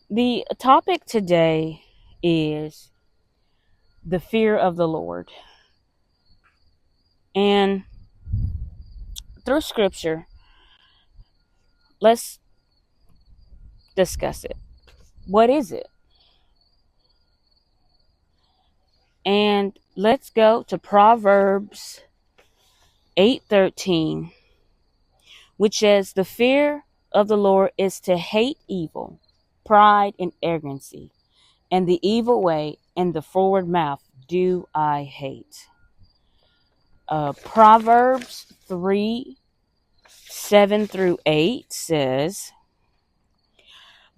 The topic today is the fear of the Lord. And through scripture, let's discuss it. What is it? And let's go to Proverbs 8:13, which says, "The fear of the Lord is to hate evil, pride and arrogancy, and the evil way and the forward mouth do I hate." Proverbs 3:7-8 says,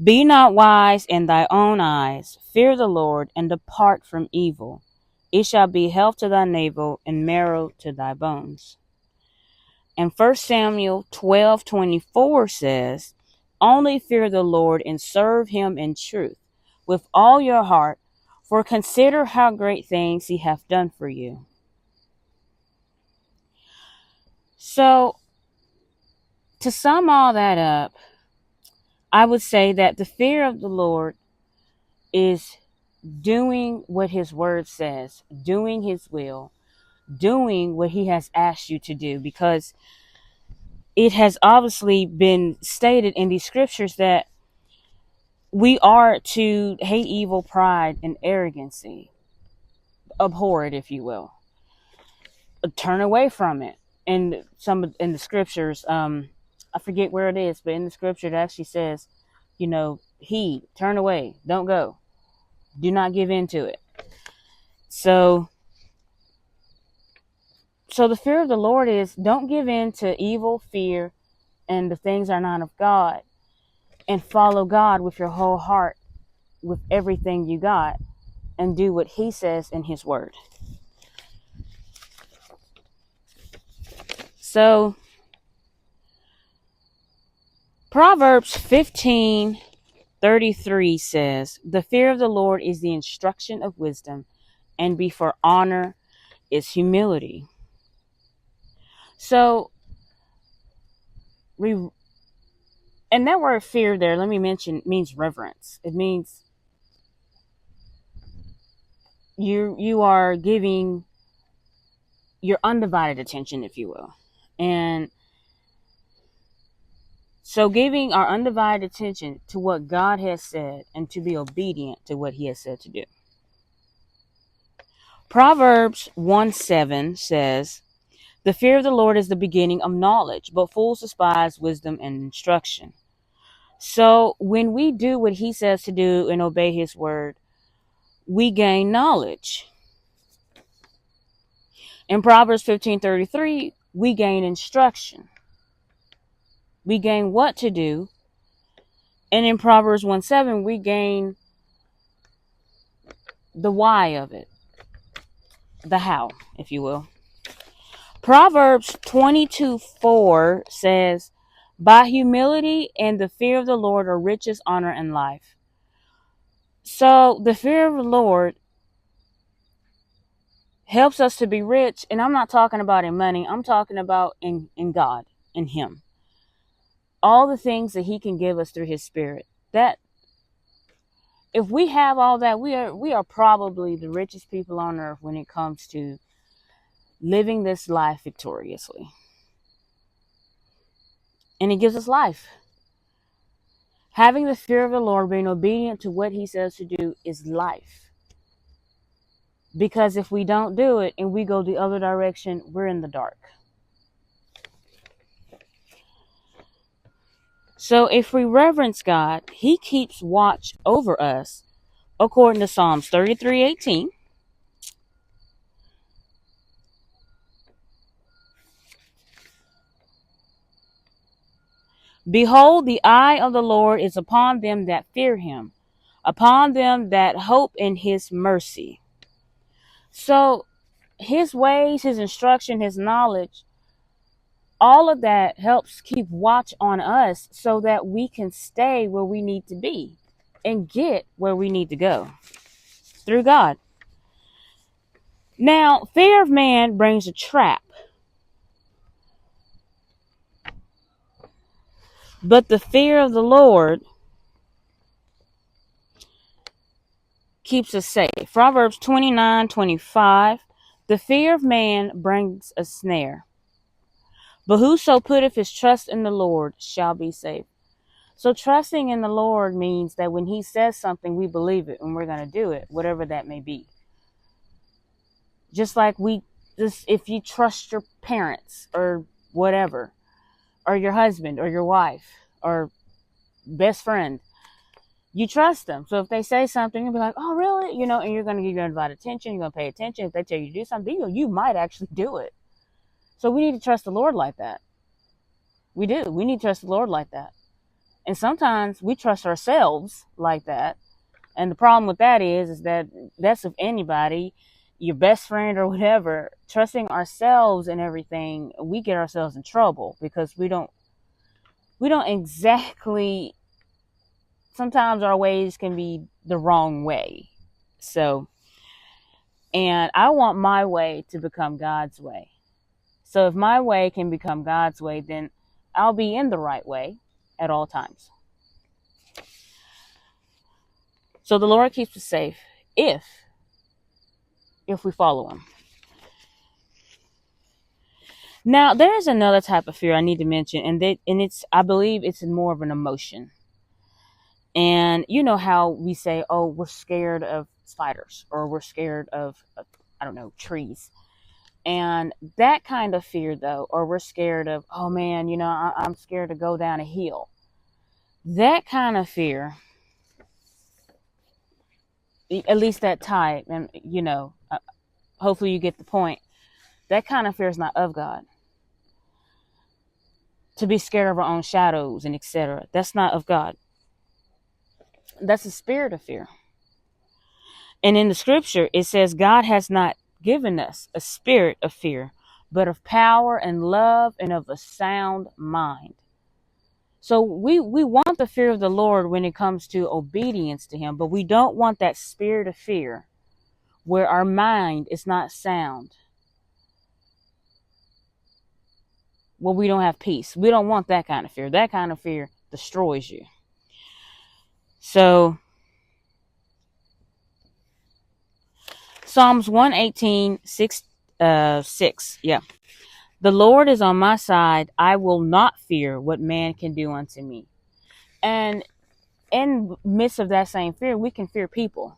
"Be not wise in thy own eyes. Fear the Lord and depart from evil. It shall be health to thy navel and marrow to thy bones." And 1 Samuel 12:24 says, "Only fear the Lord and serve him in truth with all your heart, for consider how great things he hath done for you." So, to sum all that up, I would say that the fear of the Lord is doing what his word says, doing his will, doing what he has asked you to do, because it has obviously been stated in these scriptures that we are to hate evil, pride, and arrogancy, abhor it, if you will, turn away from it. And some in the scriptures, I forget where it is, but in the scripture it actually says, turn away, don't go, do not give in to it. So the fear of the Lord is, don't give in to evil, fear, and the things that are not of God, and follow God with your whole heart, with everything you got, and do what he says in his word. So Proverbs 15:33 says, "The fear of the Lord is the instruction of wisdom, and before honor is humility." So, and that word fear there, let me mention, means reverence. It means you are giving your undivided attention, if you will. And so giving our undivided attention to what God has said and to be obedient to what he has said to do. Proverbs 1:7 says, "The fear of the Lord is the beginning of knowledge, but fools despise wisdom and instruction." So when we do what he says to do and obey his word, we gain knowledge. In Proverbs 15:33, we gain instruction. We gain what to do. And in Proverbs 1:7, we gain the why of it, the how, if you will. Proverbs 22:4 says, "By humility and the fear of the Lord are riches, honor, and life." So the fear of the Lord helps us to be rich. And I'm not talking about in money. I'm talking about in God, in him. All the things that he can give us through his spirit. That if we have all that, we are probably the richest people on earth when it comes to living this life victoriously. And it gives us life. Having the fear of the Lord, being obedient to what he says to do, is life. Because if we don't do it and we go the other direction, we're in the dark. So if we reverence God, he keeps watch over us, according to Psalms 33:18. "Behold, the eye of the Lord is upon them that fear him, upon them that hope in his mercy." So his ways, his instruction, his knowledge, all of that helps keep watch on us so that we can stay where we need to be and get where we need to go through God. Now, fear of man brings a trap, but the fear of the Lord keeps us safe. Proverbs 29:25. The fear of man brings a snare, but whoso putteth his trust in the Lord shall be safe. So trusting in the Lord means that when he says something, we believe it and we're going to do it, whatever that may be. Just like if you trust your parents or whatever, or your husband or your wife or best friend, you trust them. So if they say something, you'll be like, oh, really? And you're going to give your undivided attention. You're going to pay attention. If they tell you to do something, you might actually do it. So we need to trust the Lord like that. We do. We need to trust the Lord like that. And sometimes we trust ourselves like that. And the problem with that is that that's of anybody, your best friend or whatever, trusting ourselves and everything, we get ourselves in trouble because we don't exactly, sometimes our ways can be the wrong way. So, and I want my way to become God's way. So if my way can become God's way, then I'll be in the right way at all times. So the Lord keeps us safe if we follow him. Now, there is another type of fear I need to mention, and I believe it's more of an emotion. And you know how we say, oh, we're scared of spiders, or we're scared of, I don't know, trees. And that kind of fear, though, or we're scared of, oh man, I'm scared to go down a hill. That kind of fear, at least that type, and hopefully you get the point. That kind of fear is not of God. To be scared of our own shadows and etc. That's not of God. That's a spirit of fear. And in the scripture, it says God has not given us a spirit of fear, but of power and love and of a sound mind. So we want the fear of the Lord when it comes to obedience to him, but we don't want that spirit of fear where our mind is not sound. Well, we don't have peace. We don't want that kind of fear. That kind of fear destroys you. So, Psalms 118, 6. Yeah. The Lord is on my side. I will not fear what man can do unto me. And in the midst of that same fear, we can fear people.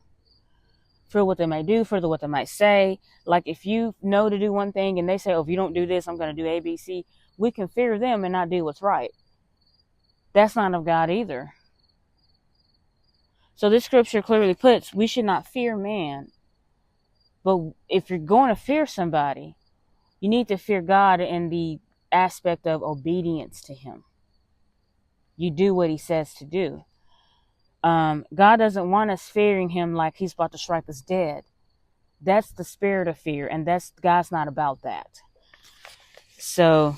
Fear what they may do, fear what they might say. Like if you know to do one thing and they say, oh, if you don't do this, I'm going to do A, B, C. We can fear them and not do what's right. That's not of God either. So this scripture clearly puts, we should not fear man. But if you're going to fear somebody, you need to fear God in the aspect of obedience to him. You do what he says to do. God doesn't want us fearing him like he's about to strike us dead. That's the spirit of fear, and God's not about that. So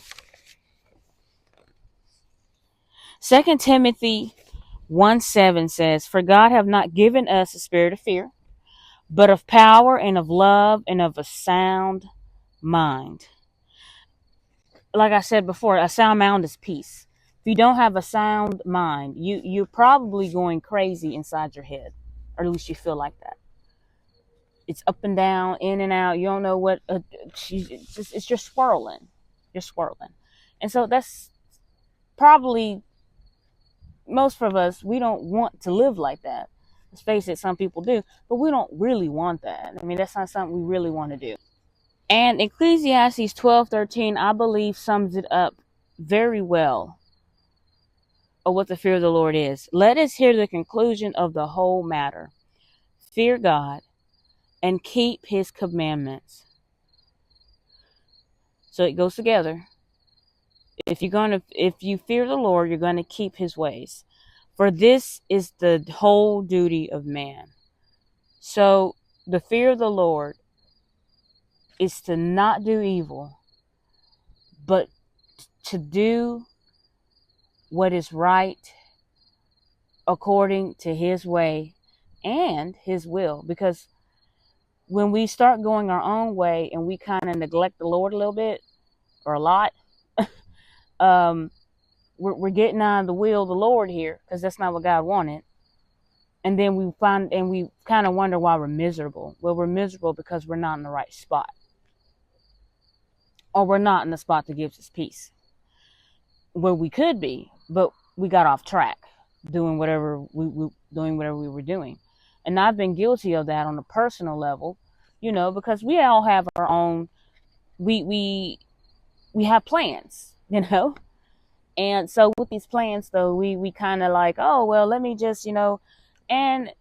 2 Timothy 1:7 says, for God have not given us a spirit of fear, but of power and of love and of a sound mind. Like I said before, a sound mind is peace. If you don't have a sound mind, you're probably going crazy inside your head, or at least you feel like that. It's up and down, in and out. You don't know what. It's just swirling. You're swirling, and so that's probably most of us. We don't want to live like that. Let's face it, some people do, but we don't really want that. I mean, that's not something we really want to do. And Ecclesiastes 12:13, I believe, sums it up very well of what the fear of the Lord is. Let us hear the conclusion of the whole matter. Fear God and keep his commandments. So it goes together. If you fear the Lord, you're going to keep his ways. For this is the whole duty of man. So the fear of the Lord is to not do evil, but to do what is right according to his way and his will. Because when we start going our own way and we kind of neglect the Lord a little bit or a lot, we're getting on the will of the Lord here, because that's not what God wanted. And then we kind of wonder why we're miserable. Well, we're miserable because we're not in the right spot, or we're not in the spot that gives us peace, where we could be, but we got off track doing whatever we were doing. And I've been guilty of that on a personal level, because we all have our own. We have plans, And so with these plans, though, we kind of like, oh, well, let me just, and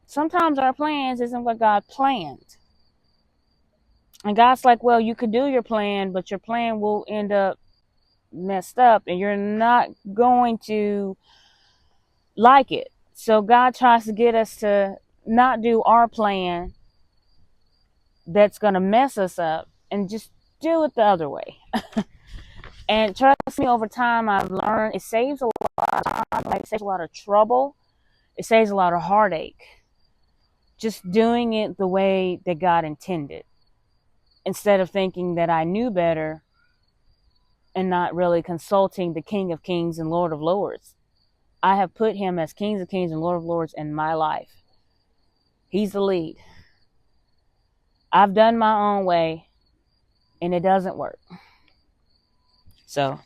sometimes our plans isn't what God planned. And God's like, well, you could do your plan, but your plan will end up messed up and you're not going to like it. So God tries to get us to not do our plan that's going to mess us up and just do it the other way. And trust me, over time, I've learned it saves a lot of time, like it saves a lot of trouble. It saves a lot of heartache. Just doing it the way that God intended. Instead of thinking that I knew better and not really consulting the King of Kings and Lord of Lords. I have put him as King of Kings and Lord of Lords in my life. He's the lead. I've done my own way and it doesn't work. So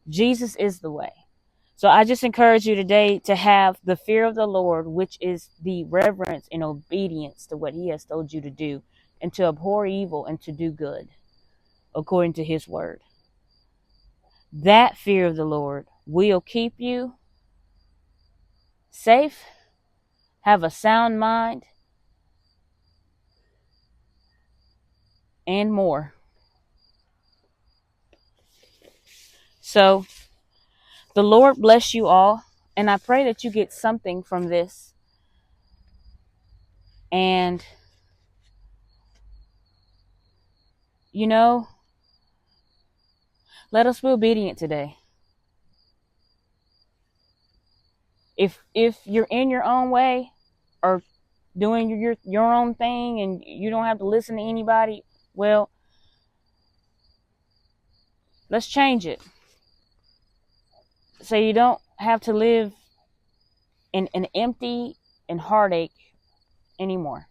Jesus is the way. So I just encourage you today to have the fear of the Lord, which is the reverence and obedience to what he has told you to do, and to abhor evil and to do good, according to his word. That fear of the Lord will keep you safe, have a sound mind, and more. So the Lord bless you all, and I pray that you get something from this. And, let us be obedient today. If you're in your own way or doing your own thing and you don't have to listen to anybody, well, let's change it. So you don't have to live in an empty and heartache anymore.